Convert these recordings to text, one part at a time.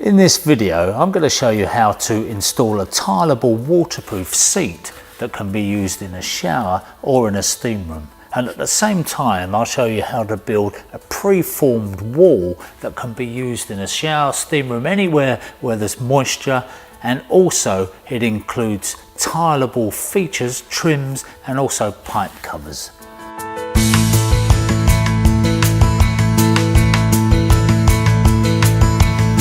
In this video, I'm going to show you how to install a tileable waterproof seat that can be used in a shower or in a steam room. And at the same time, I'll show you how to build a pre-formed wall that can be used in a shower, steam room, anywhere where there's moisture. And also it includes tileable features, trims, and also pipe covers.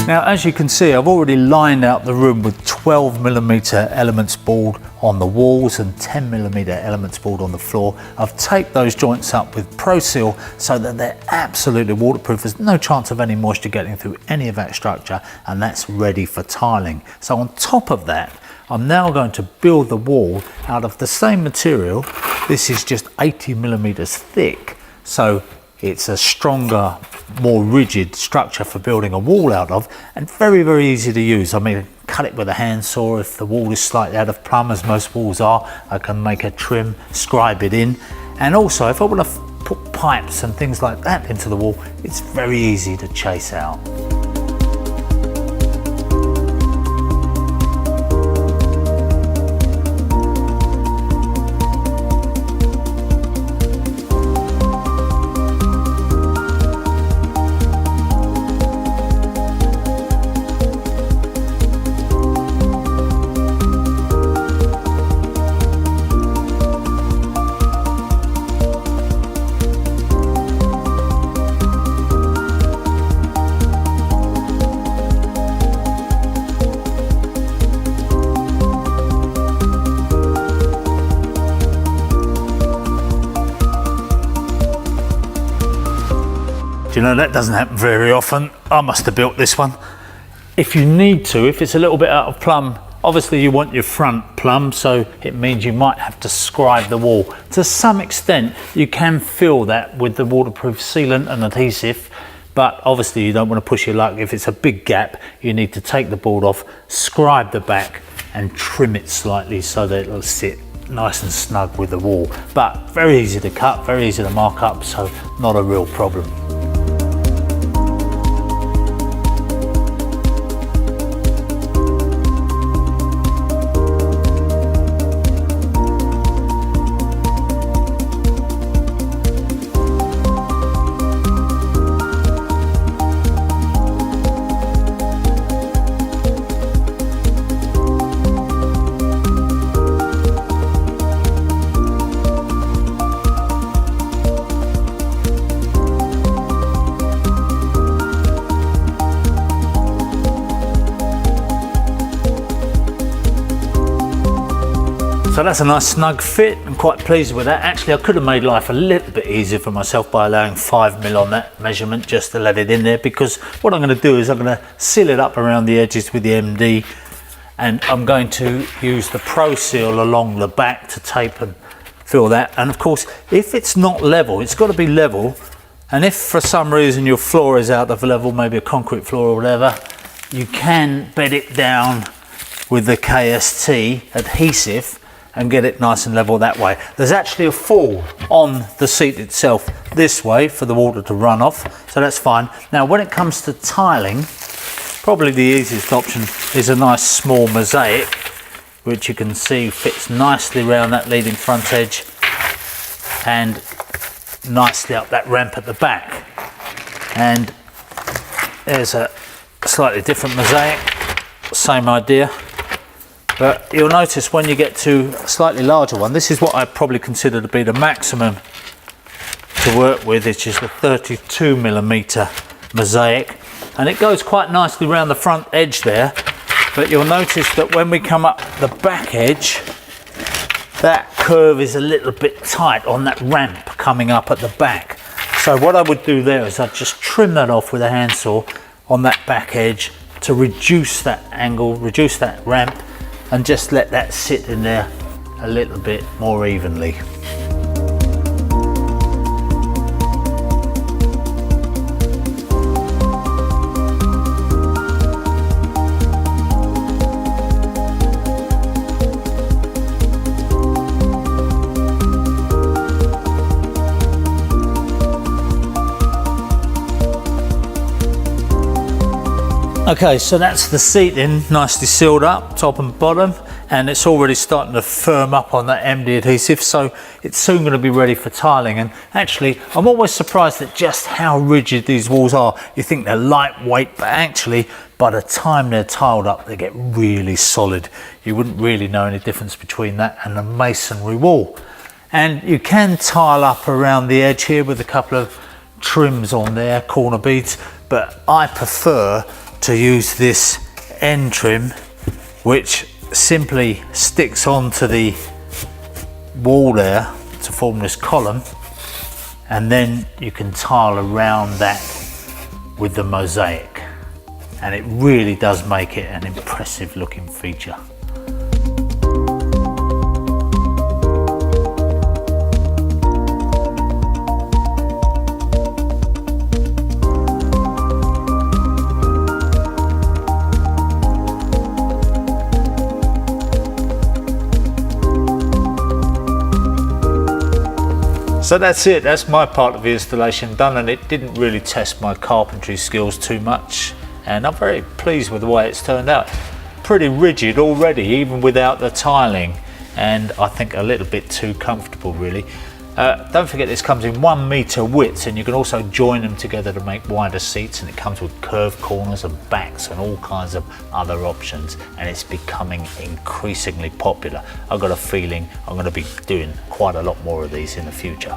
Now, as you can see, I've already lined out the room with 12mm Elements board on the walls and 10mm Elements board on the floor. I've taped those joints up with Pro Seal so that they're absolutely waterproof. There's no chance of any moisture getting through any of that structure, and that's ready for tiling. So on top of that, I'm now going to build the wall out of the same material. This is just 80mm thick, so it's a stronger, more rigid structure for building a wall out of, and very, very easy to use. I mean, cut it with a handsaw. If the wall is slightly out of plumb, as most walls are, I can make a trim, scribe it in. And also, if I want to put pipes and things like that into the wall, it's very easy to chase out. You know, that doesn't happen very often. I must have built this one. If you need to, if it's a little bit out of plumb, obviously you want your front plumb, so it means you might have to scribe the wall. To some extent, you can fill that with the waterproof sealant and adhesive, but obviously you don't want to push your luck. If it's a big gap, you need to take the board off, scribe the back and trim it slightly so that it'll sit nice and snug with the wall. But very easy to cut, very easy to mark up, so not a real problem. So that's a nice snug fit. I'm quite pleased with that. Actually, I could have made life a little bit easier for myself by allowing 5mm on that measurement just to let it in there, because what I'm going to do is I'm going to seal it up around the edges with the MD, and I'm going to use the Pro Seal along the back to tape and fill that. And of course, if it's not level, it's got to be level. And if for some reason your floor is out of level, maybe a concrete floor or whatever, you can bed it down with the KST adhesive and get it nice and level that way. There's actually a fall on the seat itself this way for the water to run off, so that's fine. Now when it comes to tiling, probably the easiest option is a nice small mosaic, which you can see fits nicely around that leading front edge and nicely up that ramp at the back. And there's a slightly different mosaic, same idea. But you'll notice when you get to a slightly larger one, this is what I probably consider to be the maximum to work with, which is the 32mm mosaic. And it goes quite nicely around the front edge there. But you'll notice that when we come up the back edge, that curve is a little bit tight on that ramp coming up at the back. So what I would do there is I'd just trim that off with a handsaw on that back edge to reduce that angle, reduce that ramp, and just let that sit in there a little bit more evenly. Okay, so that's the seating, nicely sealed up, top and bottom, and it's already starting to firm up on that MD adhesive, so it's soon going to be ready for tiling. And actually, I'm always surprised at just how rigid these walls are. You think they're lightweight, but actually, by the time they're tiled up, they get really solid. You wouldn't really know any difference between that and the masonry wall. And you can tile up around the edge here with a couple of trims on there, corner beads, but I prefer to use this end trim, which simply sticks onto the wall there to form this column, and then you can tile around that with the mosaic, and it really does make it an impressive looking feature. So that's it, that's my part of the installation done, and it didn't really test my carpentry skills too much, and I'm very pleased with the way it's turned out. Pretty rigid already, even without the tiling, and I think a little bit too comfortable really. Don't forget this comes in 1 meter width, and you can also join them together to make wider seats, and it comes with curved corners and backs and all kinds of other options, and it's becoming increasingly popular. I've got a feeling I'm going to be doing quite a lot more of these in the future.